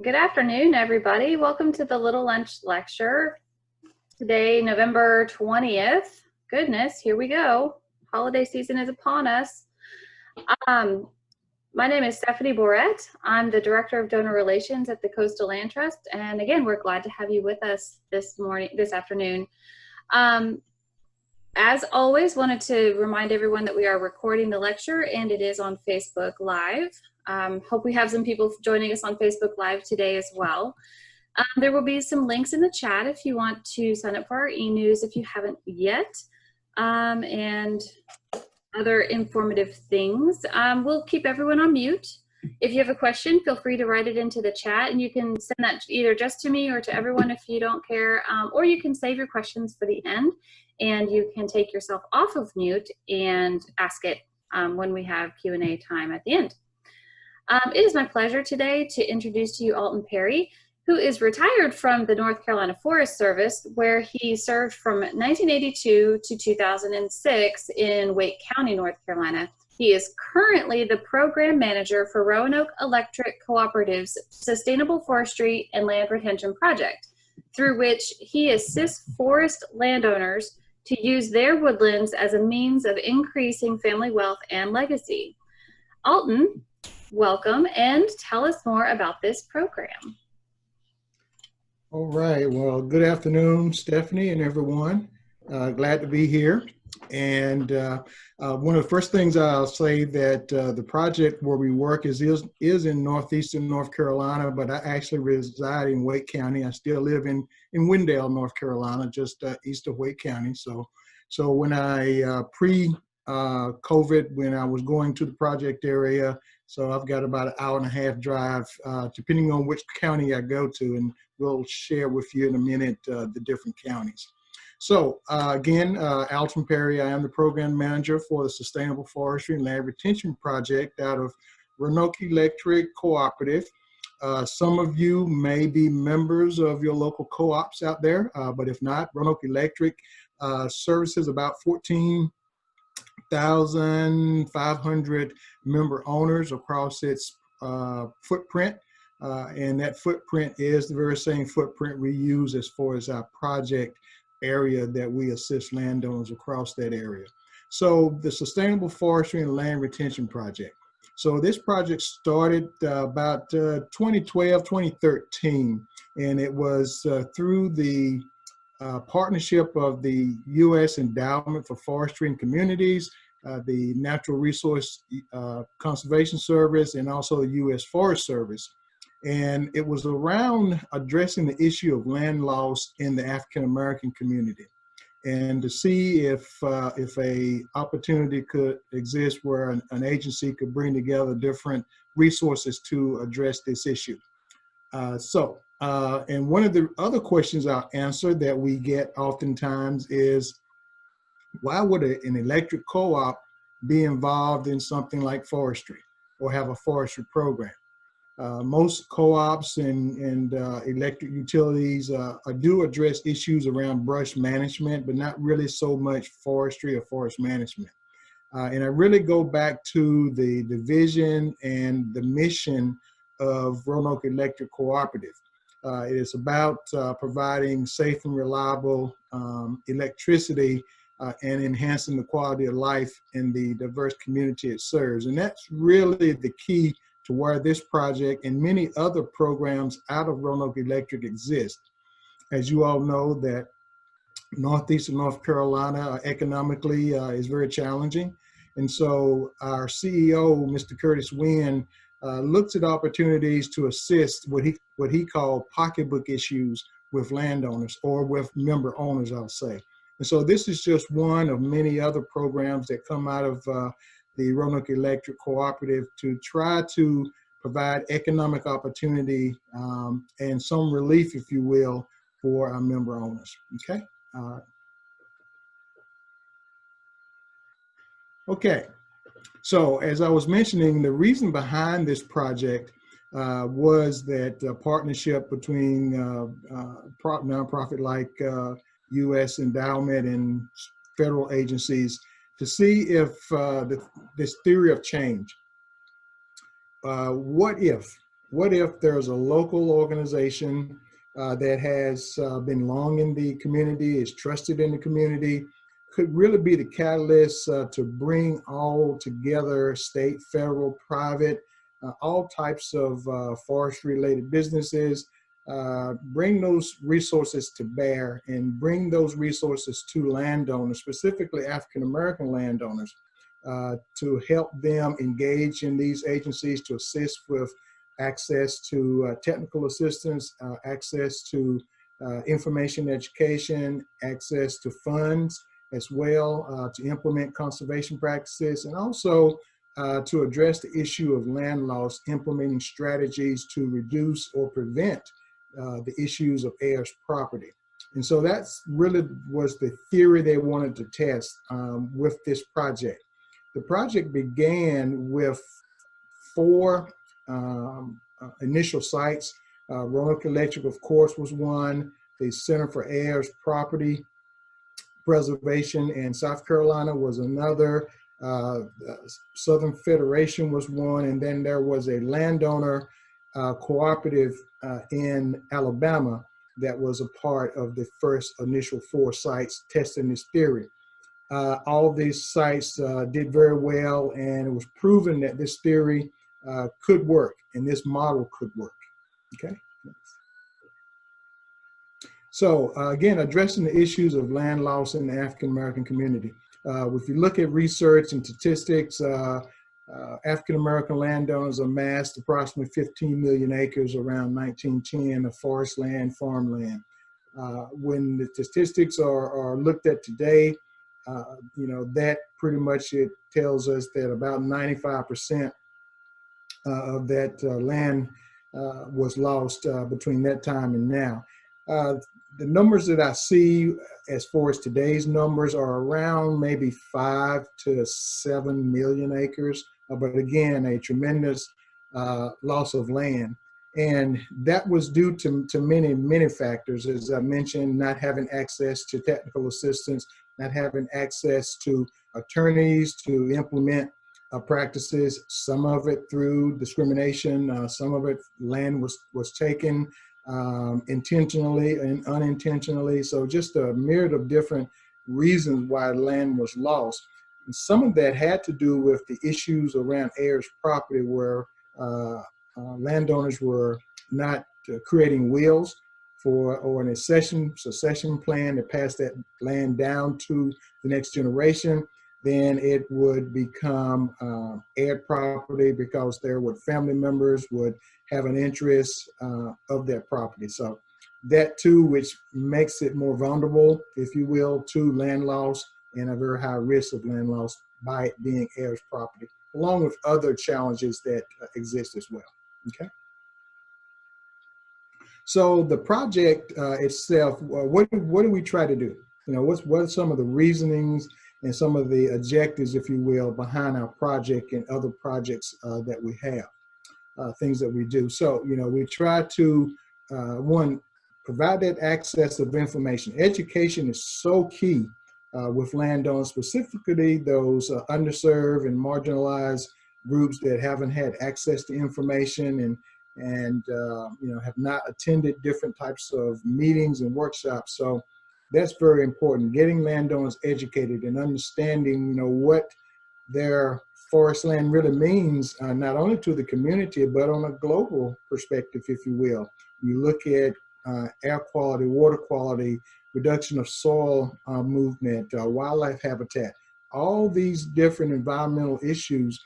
Good afternoon, everybody. Welcome to the Little Lunch Lecture. Today, November 20th. Goodness, here we go. Holiday season is upon us. My name is Stephanie Bourret. I'm the Director of Donor Relations at the Coastal Land Trust. And again, we're glad to have you with us this afternoon. As always, wanted to remind everyone that we are recording the lecture and it is on Facebook Live. Hope we have some people joining us on Facebook Live today as well. There will be some links in the chat if you want to sign up for our e-news if you haven't yet, and other informative things. We'll keep everyone on mute. If you have a question, feel free to write it into the chat, and you can send that either just to me or to everyone if you don't care, or you can save your questions for the end, and you can take yourself off of mute and ask it when we have Q&A time at the end. It is my pleasure today to introduce to you Alton Perry, who is retired from the North Carolina Forest Service, where he served from 1982 to 2006 in Wake County, North Carolina. He is currently the program manager for Roanoke Electric Cooperative's Sustainable Forestry and Land Retention Project, through which he assists forest landowners to use their woodlands as a means of increasing family wealth and legacy. Alton, welcome, and tell us more about this program. All right, well, good afternoon, Stephanie and everyone. Glad to be here. And one of the first things I'll say that the project where we work is in northeastern North Carolina, but I actually reside in Wake County. I still live in Wendell, North Carolina, just east of Wake County. So when I pre-COVID, when I was going to the project area, so I've got about an hour and a half drive, depending on which county I go to, and we'll share with you in a minute the different counties. So again, Alton Perry, I am the program manager for the Sustainable Forestry and Land Retention Project out of Roanoke Electric Cooperative. Some of you may be members of your local co-ops out there, but if not, Roanoke Electric services about 14,500 member owners across its footprint. And that footprint is the very same footprint we use as far as our project area that we assist landowners across that area. So the Sustainable Forestry and Land Retention Project. So this project started about 2012, 2013, and it was through the partnership of the U.S. Endowment for Forestry and Communities, the Natural Resource Conservation Service, and also the U.S. Forest Service. And it was around addressing the issue of land loss in the African American community, and to see if a opportunity could exist where an agency could bring together different resources to address this issue. And one of the other questions I'll answer that we get oftentimes is, why would an electric co-op be involved in something like forestry or have a forestry program? Most co-ops and electric utilities do address issues around brush management, but not really so much forestry or forest management. And I really go back to the vision and the mission of Roanoke Electric Cooperative. It is about providing safe and reliable electricity and enhancing the quality of life in the diverse community it serves. And that's really the key to where this project and many other programs out of Roanoke Electric exist. As you all know, that northeastern North Carolina economically is very challenging. And so our CEO, Mr. Curtis Wynn, looks at opportunities to assist what he called pocketbook issues with landowners or with member owners, I'll say. And so this is just one of many other programs that come out of the Roanoke Electric Cooperative to try to provide economic opportunity and some relief, if you will, for our member owners, okay? Okay, so as I was mentioning, the reason behind this project was that partnership between nonprofit like U.S. Endowment and federal agencies to see if this theory of change, what if What if there's a local organization that has been long in the community, is trusted in the community, could really be the catalyst to bring all together, state, federal, private, all types of forestry-related businesses, bring those resources to bear and bring those resources to landowners, specifically African-American landowners, to help them engage in these agencies to assist with access to technical assistance, access to information education, access to funds as well, to implement conservation practices, and also to address the issue of land loss, implementing strategies to reduce or prevent the issues of heirs property. And so that's really was the theory they wanted to test with this project. The project began with four initial sites. Roanoke Electric, of course, was one. The Center for Heirs Property Preservation in South Carolina was another. Southern Federation was one. And then there was a landowner cooperative in Alabama that was a part of the first initial four sites testing this theory. All of these sites did very well, and it was proven that this theory could work and this model could work. Okay. So again, addressing the issues of land loss in the African American community. If you look at research and statistics, African American landowners amassed approximately 15 million acres around 1910 of forest land, farmland. When the statistics are looked at today, that pretty much it tells us that about 95% of that land was lost between that time and now. The numbers that I see as far as today's numbers are around maybe 5 to 7 million acres, but again, a tremendous loss of land. And that was due to many factors, as I mentioned, not having access to technical assistance, not having access to attorneys to implement practices, some of it through discrimination, some of it land was taken intentionally and unintentionally. So just a myriad of different reasons why land was lost. And some of that had to do with the issues around heirs property where landowners were not creating wills for or an succession plan to pass that land down to the next generation. Then it would become heir property because there would family members would have an interest of that property. So that too, which makes it more vulnerable, if you will, to land loss and a very high risk of land loss by it being heirs property, along with other challenges that exist as well. Okay. So the project itself, what do we try to do? What are some of the reasonings and some of the objectives, if you will, behind our project and other projects that we have, things that we do. So, we try to, one, provide that access of information. Education is so key with landowners, specifically those underserved and marginalized groups that haven't had access to information and have not attended different types of meetings and workshops. So that's very important, getting landowners educated and understanding, what their forest land really means, not only to the community, but on a global perspective, if you will. You look at air quality, water quality, reduction of soil movement, wildlife habitat, all these different environmental issues,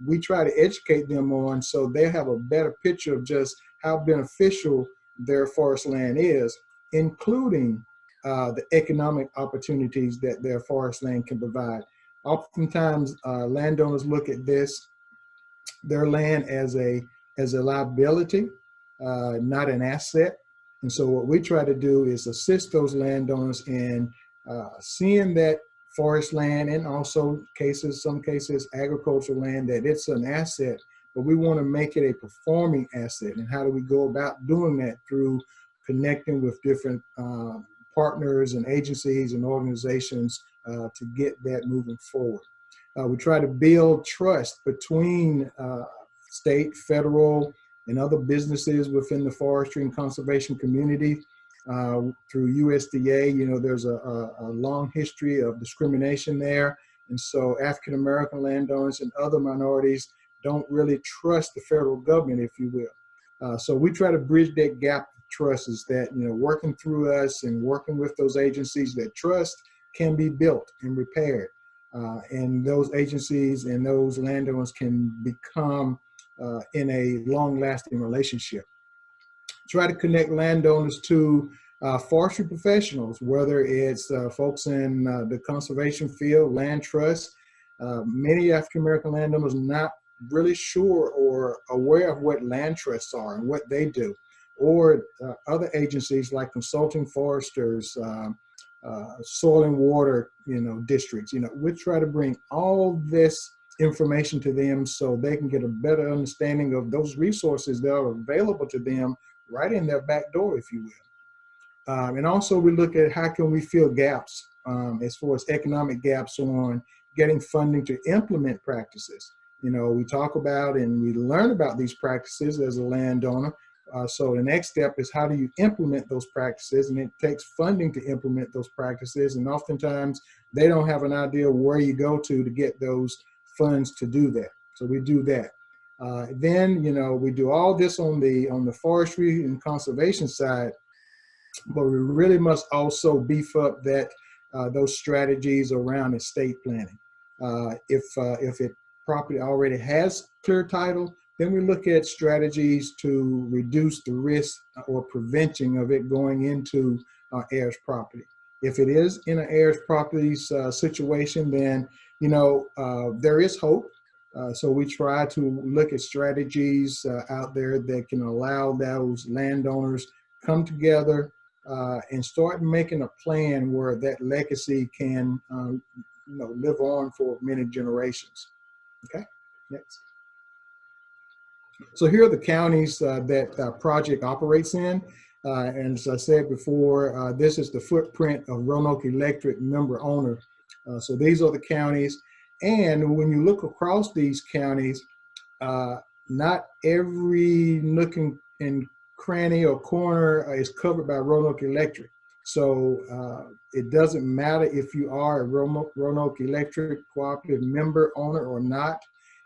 we try to educate them on so they have a better picture of just how beneficial their forest land is, including the economic opportunities that their forest land can provide. Oftentimes, landowners look at their land as a liability, not an asset. And so what we try to do is assist those landowners in seeing that forest land and also some cases, agricultural land, that it's an asset, but we want to make it a performing asset. And how do we go about doing that? Through connecting with different partners and agencies and organizations to get that moving forward. We try to build trust between state, federal, and other businesses within the forestry and conservation community. Through USDA, there's a long history of discrimination there. And so African American landowners and other minorities don't really trust the federal government, if you will. So we try to bridge that gap of trust, is that, working through us and working with those agencies, that trust can be built and repaired. And those agencies and those landowners can become in a long-lasting relationship. Try to connect landowners to forestry professionals, whether it's folks in the conservation field, land trust. Many African-American landowners are not really sure or aware of what land trusts are and what they do, or other agencies like consulting foresters, soil and water, districts. We try to bring all this information to them so they can get a better understanding of those resources that are available to them right in their back door, if you will. And also we look at how can we fill gaps as far as economic gaps on getting funding to implement practices. We talk about and we learn about these practices as a landowner. So the next step is, how do you implement those practices? And it takes funding to implement those practices. And oftentimes they don't have an idea where you go to get those funds to do that. So we do that. Then, we do all this on the forestry and conservation side, but we really must also beef up those strategies around estate planning. If it property already has clear title, then we look at strategies to reduce the risk or prevention of it going into heirs property. If it is in an heirs properties situation, then there is hope. So we try to look at strategies out there that can allow those landowners come together and start making a plan where that legacy can live on for many generations. Okay, next. So here are the counties that project operates in. And as I said before, this is the footprint of Roanoke Electric member owner. So these are the counties. And when you look across these counties, not every nook and cranny or corner is covered by Roanoke Electric. So it doesn't matter if you are a Roanoke Electric cooperative member owner or not.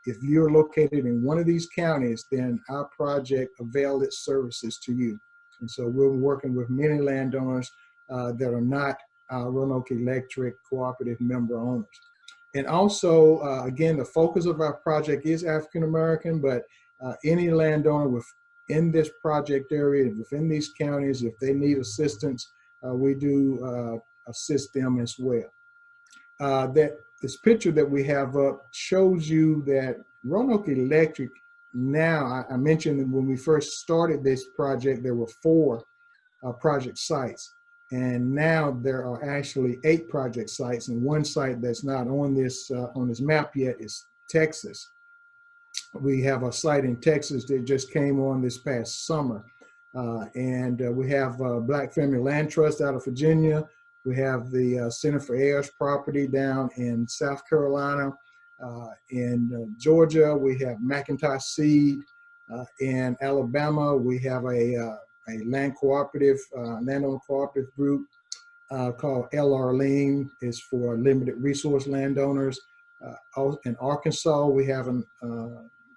If you're located in one of these counties, then our project avails its services to you. And so we're working with many landowners that are not Roanoke Electric cooperative member owners. And also, again, the focus of our project is African American, but any landowner within this project area, within these counties, if they need assistance, we do assist them as well. This picture that we have up shows you that Roanoke Electric now, I mentioned that when we first started this project, there were 4 project sites. And now there are actually 8 project sites, and one site that's not on this map yet is Texas. We have a site in Texas that just came on this past summer. And we have Black Family Land Trust out of Virginia. We have the Center for Heirs Property down in South Carolina. In Georgia, we have McIntosh Seed. In Alabama, we have a land cooperative, landowner cooperative group called LR Lean. It's for limited resource landowners. In Arkansas, we have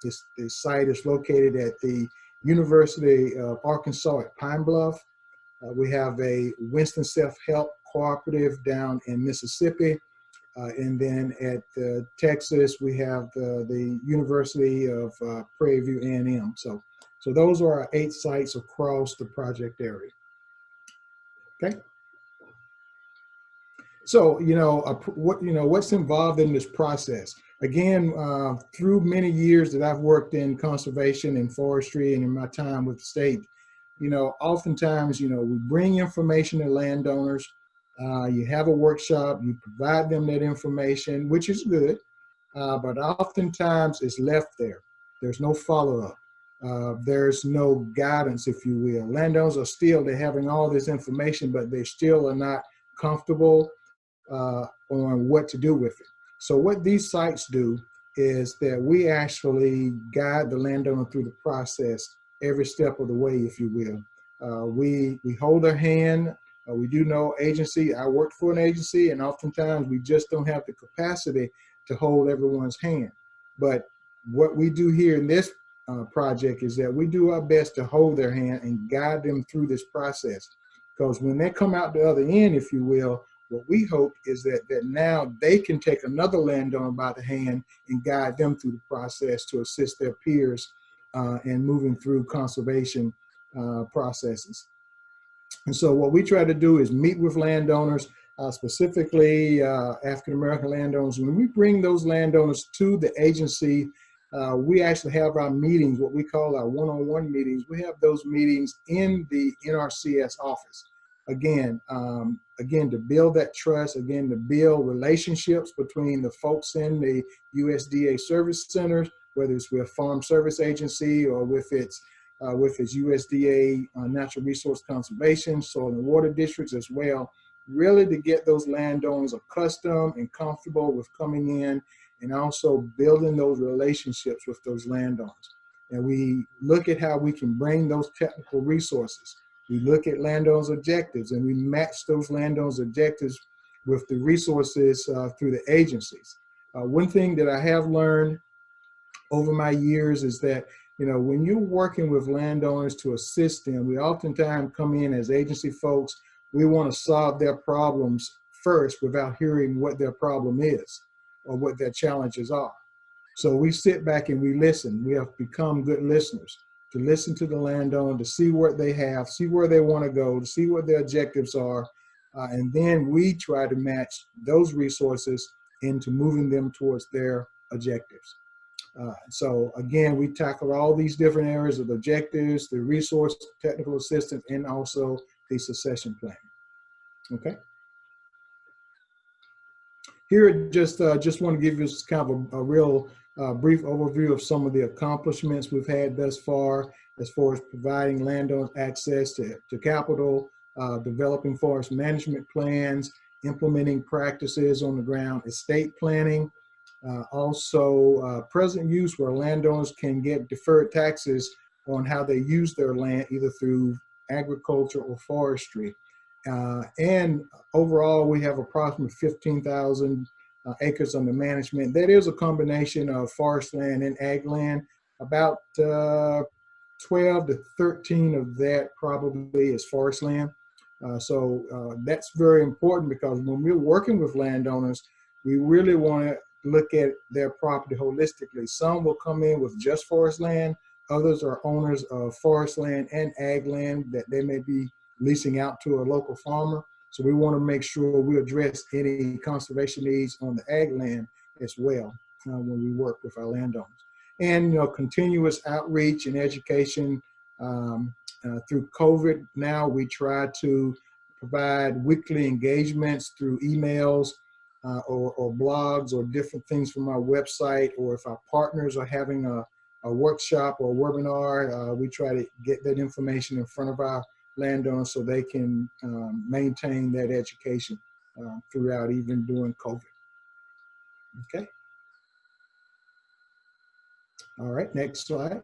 this site is located at the University of Arkansas at Pine Bluff. We have a Winston Self-Help Cooperative down in Mississippi. And then at Texas, we have the University of Prairie View A&M. So those are our 8 sites across the project area. Okay. So, what's involved in this process? Again, through many years that I've worked in conservation and forestry and in my time with the state, oftentimes, we bring information to landowners. You have a workshop, you provide them that information, which is good, but oftentimes it's left there. There's no follow-up. There's no guidance, if you will. Landowners they're having all this information, but they still are not comfortable on what to do with it. So what these sites do is that we actually guide the landowner through the process every step of the way, if you will. We hold their hand. We do know agency. I worked for an agency, and oftentimes we just don't have the capacity to hold everyone's hand. But what we do here in this project is that we do our best to hold their hand and guide them through this process. Because when they come out the other end, if you will, what we hope is that now they can take another landowner by the hand and guide them through the process to assist their peers in moving through conservation processes. And so what we try to do is meet with landowners, specifically African-American landowners. When we bring those landowners to the agency, we actually have our meetings, what we call our one-on-one meetings. We have those meetings in the NRCS office. Again, to build that trust, again, to build relationships between the folks in the USDA service centers, whether it's with Farm Service Agency or with its USDA Natural Resource Conservation, Soil and Water Districts as well, really to get those landowners accustomed and comfortable with coming in and also building those relationships with those landowners. And we look at how we can bring those technical resources. We look at landowners' objectives and we match those landowners' objectives with the resources through the agencies. One thing that I have learned over my years is that, you know, when you're working with landowners to assist them, we oftentimes come in as agency folks. We want to solve their problems first without hearing what their problem is or what their challenges are. So we sit back and we listen. We have become good listeners to listen to the landowner, to see what they have, see where they want to go, to see what their objectives are. And then we try to match those resources into moving them towards their objectives. So again, we tackle all these different areas of objectives, the resource, technical assistance, and also the succession planning. Okay. Here, just want to give you kind of a real brief overview of some of the accomplishments we've had thus far as providing landowners access to capital, developing forest management plans, implementing practices on the ground, estate planning, also present use where landowners can get deferred taxes on how they use their land, either through agriculture or forestry. And overall, we have approximately 15,000 acres under management. That is a combination of forest land and ag land. About 12 to 13 of that probably is forest land. So that's very important because when we're working with landowners, we really want to look at their property holistically. Some will come in with just forest land. Others are owners of forest land and ag land that they may be leasing out to a local farmer. So we want to make sure we address any conservation needs on the ag land as well when we work with our landowners. And, you know, continuous outreach and education through COVID. Now we try to provide weekly engagements through emails or blogs or different things from our website, or if our partners are having a workshop or a webinar, we try to get that information in front of our landowners so they can maintain that education throughout, even during COVID. Okay. All right, next slide.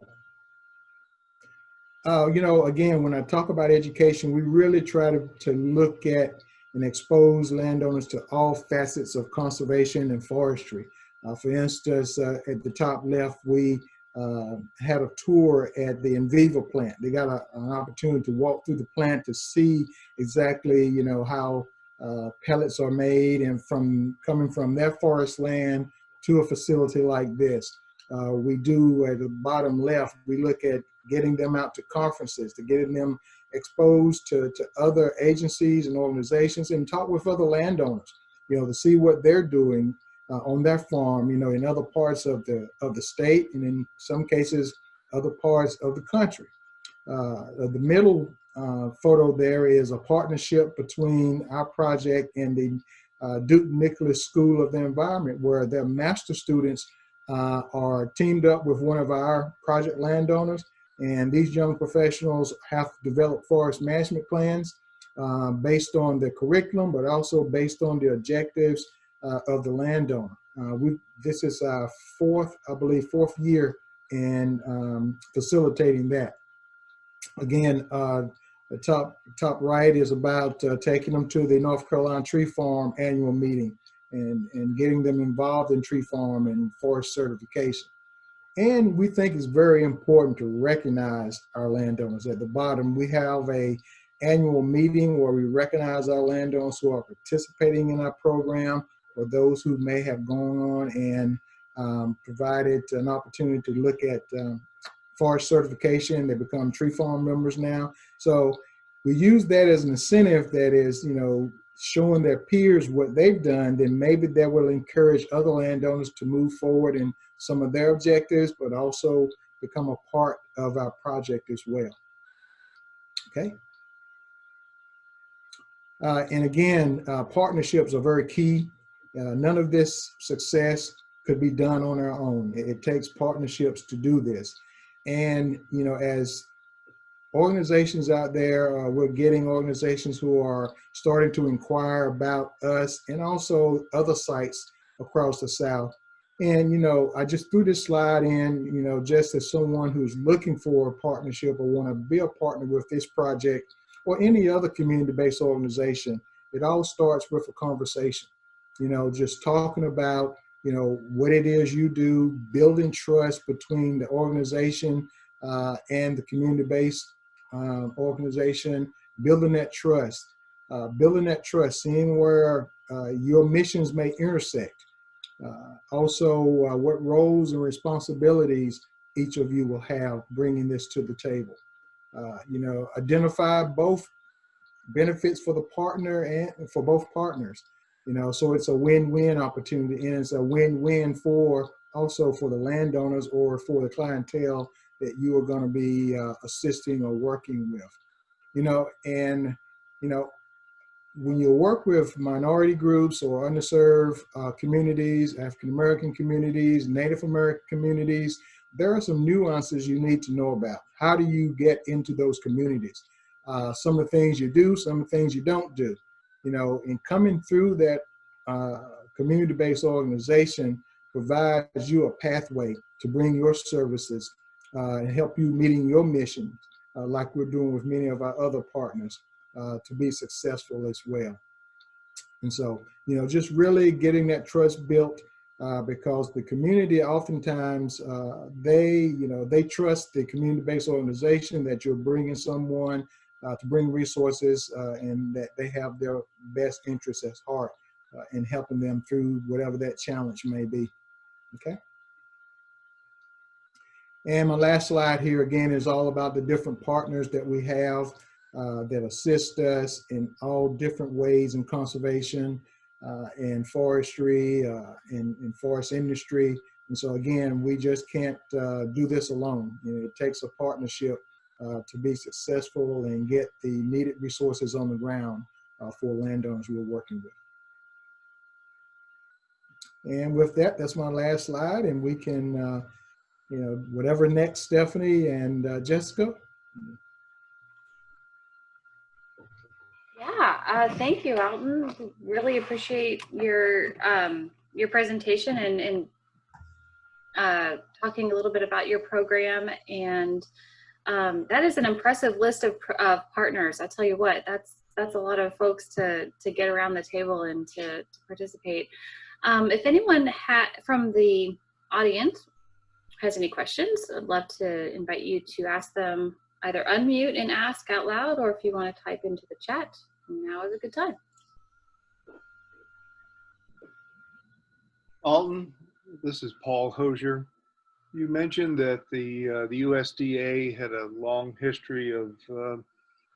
You know, again, when I talk about education, we really try to look at and expose landowners to all facets of conservation and forestry. For instance, at the top left, we had a tour at the Enviva plant. They got an opportunity to walk through the plant to see exactly, you know, how pellets are made and coming from their forest land to a facility like this. We do at the bottom left, we look at getting them out to conferences, to getting them exposed to other agencies and organizations and talk with other landowners, you know, to see what they're doing on their farm, you know, in other parts of the state and in some cases other parts of the country. The middle photo there is a partnership between our project and the Duke Nicholas School of the Environment, where their master students are teamed up with one of our project landowners, and these young professionals have to develop forest management plans based on the curriculum, but also based on the objectives of the landowner. This is our fourth year in facilitating that. Again, the top right is about taking them to the North Carolina Tree Farm annual meeting and getting them involved in tree farm and forest certification. And we think it's very important to recognize our landowners. At the bottom, we have a annual meeting where we recognize our landowners who are participating in our program, or those who may have gone on and provided an opportunity to look at forest certification. They become tree farm members now. So we use that as an incentive that is, showing their peers what they've done. Then maybe that will encourage other landowners to move forward in some of their objectives, but also become a part of our project as well. Okay. And again, partnerships are very key. None of this success could be done on our own. It takes partnerships to do this. And, as organizations out there, we're getting organizations who are starting to inquire about us and also other sites across the South. And, I just threw this slide in, just as someone who's looking for a partnership or want to be a partner with this project or any other community-based organization. It all starts with a conversation, just talking about, what it is you do, building trust between the organization and the community-based organization, building that trust, seeing where your missions may intersect. Also, what roles and responsibilities each of you will have bringing this to the table. Identify both benefits for the partner and for both partners. So it's a win-win opportunity, and it's a win-win also for the landowners or for the clientele that you are going to be assisting or working with. When you work with minority groups or underserved communities, African American communities, Native American communities, there are some nuances you need to know about. How do you get into those communities? Some of the things you do, some of the things you don't do. And coming through that community-based organization provides you a pathway to bring your services and help you meeting your mission, like we're doing with many of our other partners, to be successful as well. And so, just really getting that trust built, because the community oftentimes, they trust the community-based organization that you're bringing someone to bring resources and that they have their best interests at heart in helping them through whatever that challenge may be. Okay. And my last slide here again is all about the different partners that we have that assist us in all different ways in conservation, in forestry, in forest industry. And so again, we just can't do this alone. It takes a partnership to be successful and get the needed resources on the ground for landowners we're working with. And with that, that's my last slide, and we can, whatever next, Stephanie and Jessica. Yeah, thank you, Alton. Really appreciate your presentation and talking a little bit about your program. And that is an impressive list of partners. I tell you what, that's a lot of folks to get around the table and to participate. If anyone from the audience has any questions, I'd love to invite you to ask them. Either unmute and ask out loud, or if you want to type into the chat, now is a good time. Alton, this is Paul Hosier. You mentioned that the USDA had a long history of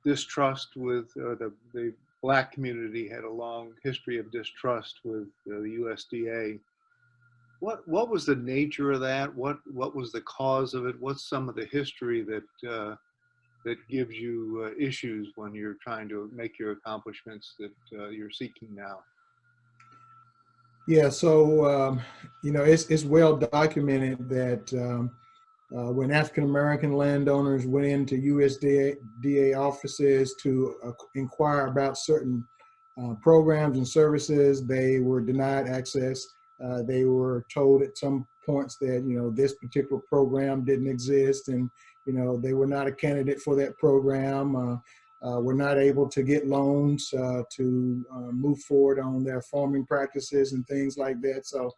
distrust with, the Black community had a long history of distrust with the USDA. What was the nature of that? What was the cause of it? What's some of the history that gives you issues when you're trying to make your accomplishments that you're seeking now? Yeah, so it's well documented that when African American landowners went into USDA offices to inquire about certain programs and services, they were denied access. They were told at some points that this particular program didn't exist, and they were not a candidate for that program, were not able to get loans to move forward on their farming practices and things like that. So,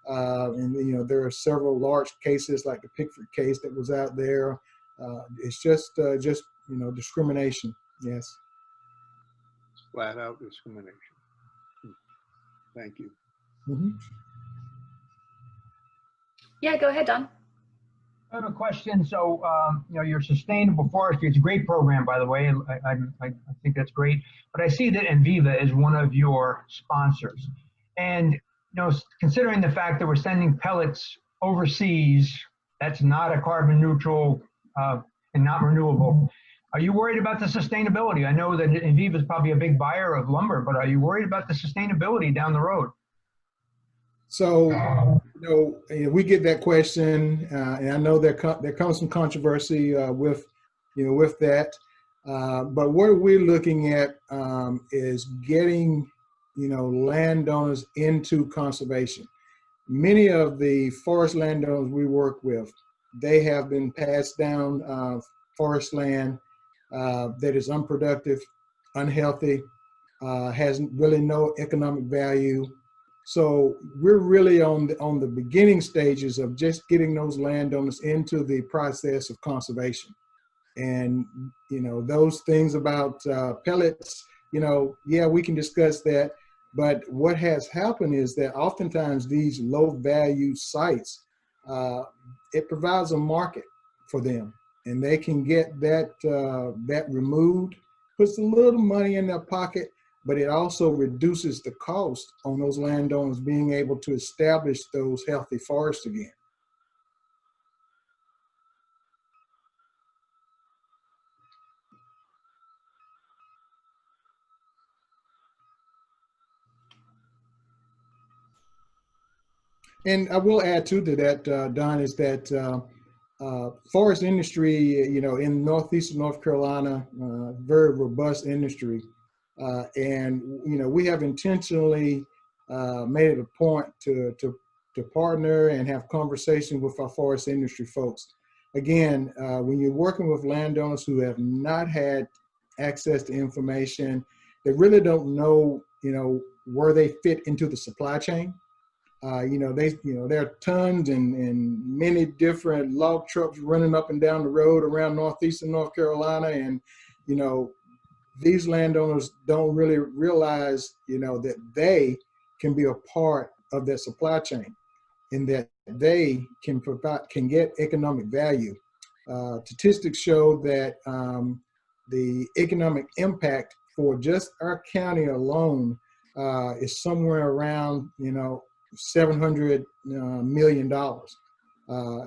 and there are several large cases like the Pickford case that was out there. It's just discrimination. Yes. Flat out discrimination. Thank you. Mm-hmm. Yeah, go ahead, Don. I have a question. So, your sustainable forestry, it's a great program, by the way. I think that's great. But I see that Enviva is one of your sponsors. And, considering the fact that we're sending pellets overseas, that's not a carbon neutral and not renewable. Are you worried about the sustainability? I know that Enviva is probably a big buyer of lumber, but are you worried about the sustainability down the road? So, we get that question, and I know there comes some controversy with that. But what we're looking at is getting, landowners into conservation. Many of the forest landowners we work with, they have been passed down forest land that is unproductive, unhealthy, has really no economic value. So we're really on the beginning stages of just getting those landowners into the process of conservation. And, those things about pellets, yeah, we can discuss that. But what has happened is that oftentimes these low value sites, it provides a market for them, and they can get that removed, puts a little money in their pocket, but it also reduces the cost on those landowners being able to establish those healthy forests again. And I will add to that, Don, is that forest industry, in northeastern North Carolina, very robust industry. And, we have intentionally made it a point to partner and have conversations with our forest industry folks. Again, when you're working with landowners who have not had access to information, they really don't know, where they fit into the supply chain. There are tons and many different log trucks running up and down the road around northeastern North Carolina. And, these landowners don't really realize, that they can be a part of that supply chain and that they can get economic value. Statistics show that the economic impact for just our county alone is somewhere around, $700 million.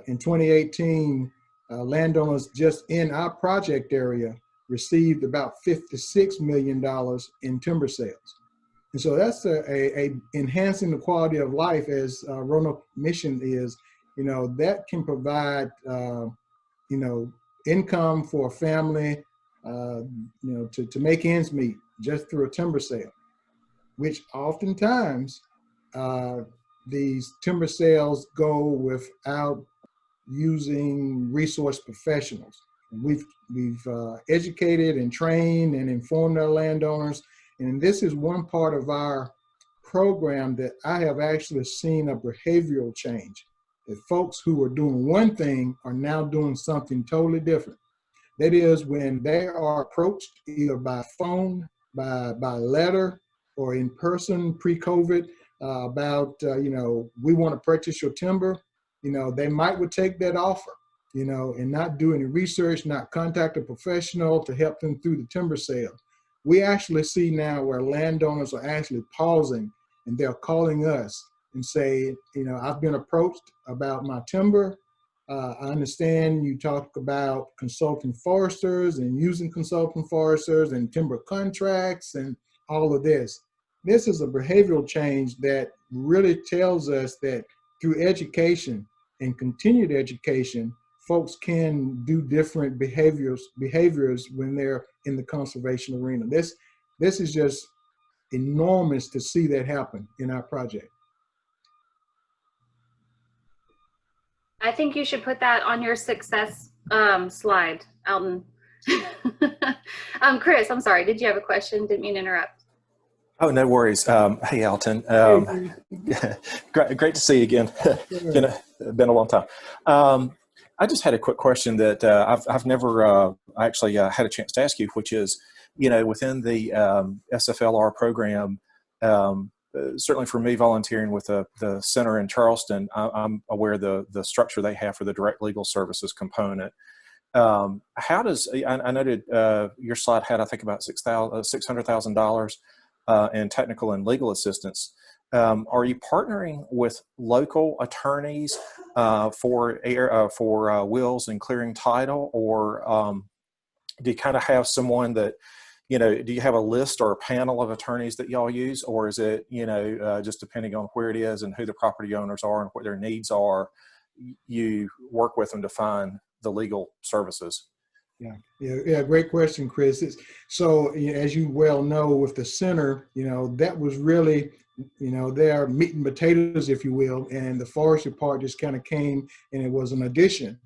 In 2018, landowners just in our project area received about $56 million in timber sales. And so that's a enhancing the quality of life, as Roanoke mission is, that can provide, income for a family, to make ends meet just through a timber sale, which oftentimes these timber sales go without using resource professionals. We've educated and trained and informed our landowners, and this is one part of our program that I have actually seen a behavioral change. That folks who were doing one thing are now doing something totally different. That is, when they are approached either by phone, by letter, or in person pre-COVID about, we want to purchase your timber, they would take that offer, and not do any research, not contact a professional to help them through the timber sale. We actually see now where landowners are actually pausing and they're calling us and say, I've been approached about my timber. I understand you talk about consulting foresters and using consulting foresters and timber contracts and all of this. This is a behavioral change that really tells us that through education and continued education, folks can do different behaviors when they're in the conservation arena. This is just enormous to see that happen in our project. I think you should put that on your success slide, Alton. Chris, I'm sorry. Did you have a question? Didn't mean to interrupt. Oh, no worries. Hey, Alton. Hey, Great to see you again. Been a long time. I just had a quick question that I've never actually had a chance to ask you, which is, within the SFLR program, certainly for me volunteering with the center in Charleston, I'm aware of the structure they have for the direct legal services component. How does, I noted your slide had, I think, about $600,000 in technical and legal assistance. Are you partnering with local attorneys for wills and clearing title, or do you kind of have someone that, do you have a list or a panel of attorneys that y'all use, or is it, just depending on where it is and who the property owners are and what their needs are, you work with them to find the legal services? Yeah. Great question, Chris. So as you well know, with the center, that was really, their meat and potatoes, if you will, and the forestry part just kind of came and it was an addition.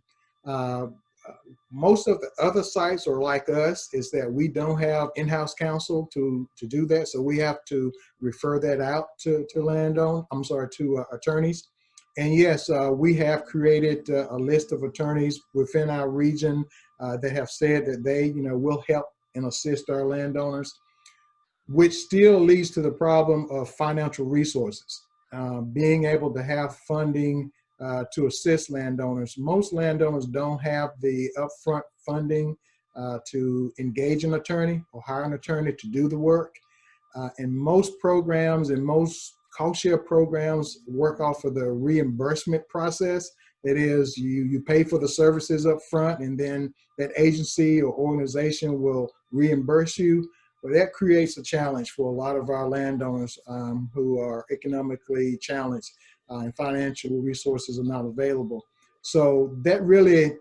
Most of the other sites are like us, is that we don't have in-house counsel to do that. So we have to refer that out to attorneys. And yes, we have created a list of attorneys within our region that have said that they, will help and assist our landowners, which still leads to the problem of financial resources. Being able to have funding to assist landowners. Most landowners don't have the upfront funding to engage an attorney or hire an attorney to do the work. And most programs and most cost share programs work off of the reimbursement process. That is, you pay for the services up front, and then that agency or organization will reimburse you. But that creates a challenge for a lot of our landowners who are economically challenged and financial resources are not available. So that really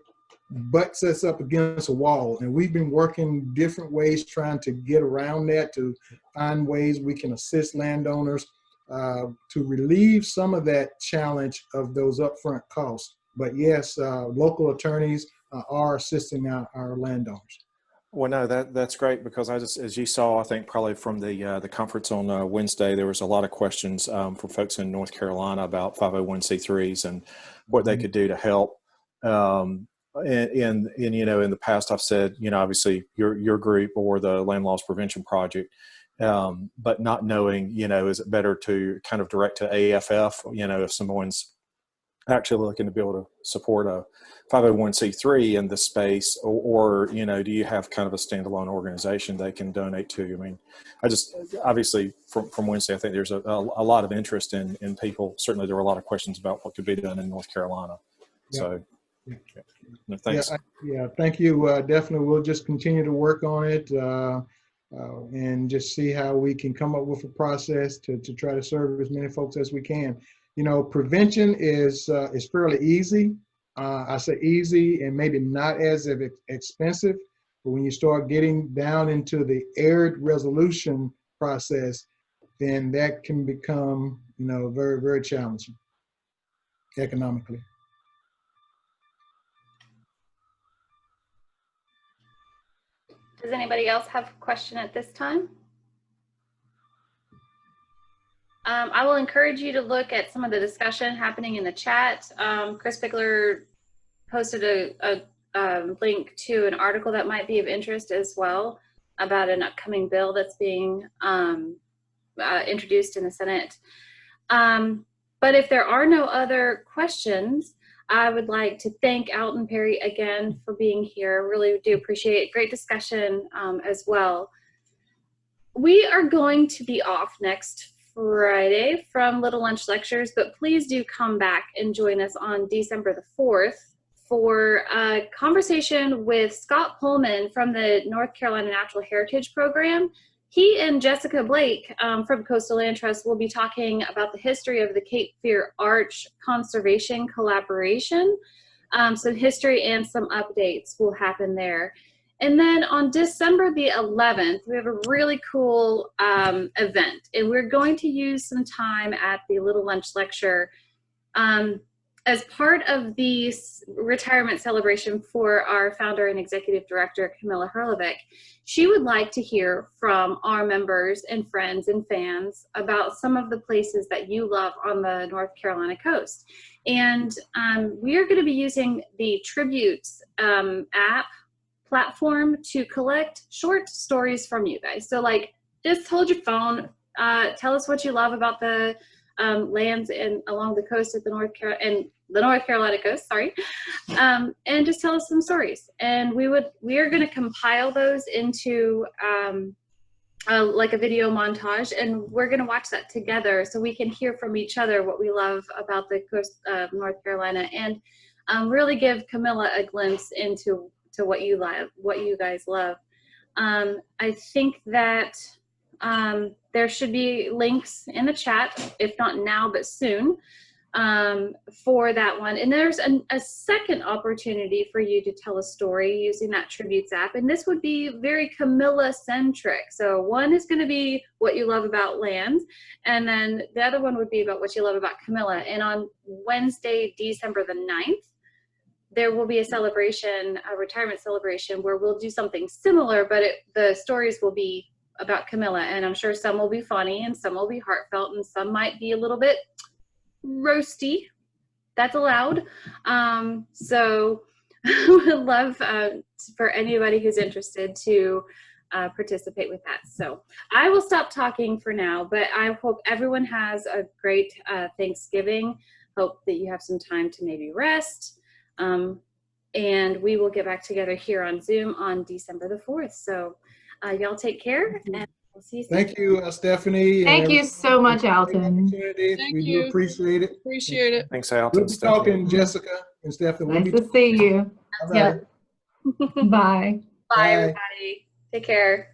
butts us up against a wall. And we've been working different ways trying to get around that, to find ways we can assist landowners to relieve some of that challenge of those upfront costs. But yes, local attorneys are assisting our landowners. Well, no, that's great, because as you saw, I think probably from the conference on Wednesday, there was a lot of questions from folks in North Carolina about 501c3s and what they could do to help. And in the past, I've said, obviously your group or the Land Loss Prevention Project, but not knowing, is it better to kind of direct to AFF, if someone's actually looking to be able to support a 501c3 in the space, or do you have kind of a standalone organization they can donate to? I mean, obviously from Wednesday, I think there's a lot of interest in people. Certainly there were a lot of questions about what could be done in North Carolina. Yep. So No, thanks. Thank you. Definitely, we'll just continue to work on it and just see how we can come up with a process to try to serve as many folks as we can. Prevention is fairly easy. I say easy and maybe not as expensive, but when you start getting down into the error resolution process, then that can become, very, very challenging economically. Does anybody else have a question at this time? I will encourage you to look at some of the discussion happening in the chat. Chris Pickler posted a link to an article that might be of interest as well about an upcoming bill that's being introduced in the Senate. But if there are no other questions, I would like to thank Alton Perry again for being here. Really do appreciate it. Great discussion as well. We are going to be off next Friday from Little Lunch Lectures, but please do come back and join us on December the 4th for a conversation with Scott Pullman from the North Carolina Natural Heritage Program. He and Jessica Blake from Coastal Land Trust will be talking about the history of the Cape Fear Arch Conservation Collaboration. Some history and some updates will happen there. And then on December the 11th, we have a really cool event, and we're going to use some time at the Little Lunch Lecture as part of the retirement celebration for our founder and executive director, Camilla Herlovic, she would like to hear from our members and friends and fans about some of the places that you love on the North Carolina coast. And we are going to be using the Tributes app platform to collect short stories from you guys. So like, just hold your phone, tell us what you love about the lands along the coast of the North Carolina coast, sorry, and just tell us some stories. And we are going to compile those into like a video montage, and we're going to watch that together so we can hear from each other what we love about the coast of North Carolina, and really give Camilla a glimpse into what you love, what you guys love. I think that there should be links in the chat, if not now, but soon, for that one. And there's a second opportunity for you to tell a story using that Tributes app. And this would be very Camilla-centric. So one is going to be what you love about land, and then the other one would be about what you love about Camilla. And on Wednesday, December the 9th, there will be a celebration, a retirement celebration, where we'll do something similar, but the stories will be about Camilla, and I'm sure some will be funny and some will be heartfelt and some might be a little bit roasty. That's allowed. So would love for anybody who's interested to participate with that. So I will stop talking for now, but I hope everyone has a great Thanksgiving. Hope that you have some time to maybe rest. And we will get back together here on Zoom on December the 4th. So y'all take care, and we'll see you soon. Thank you, Stephanie. Thank you so much, Alton. We do appreciate it. Appreciate it. Thanks, Alton. Good to talking, Jessica and Stephanie. Nice to see you. All right. Yep. Bye. Bye, everybody. Take care.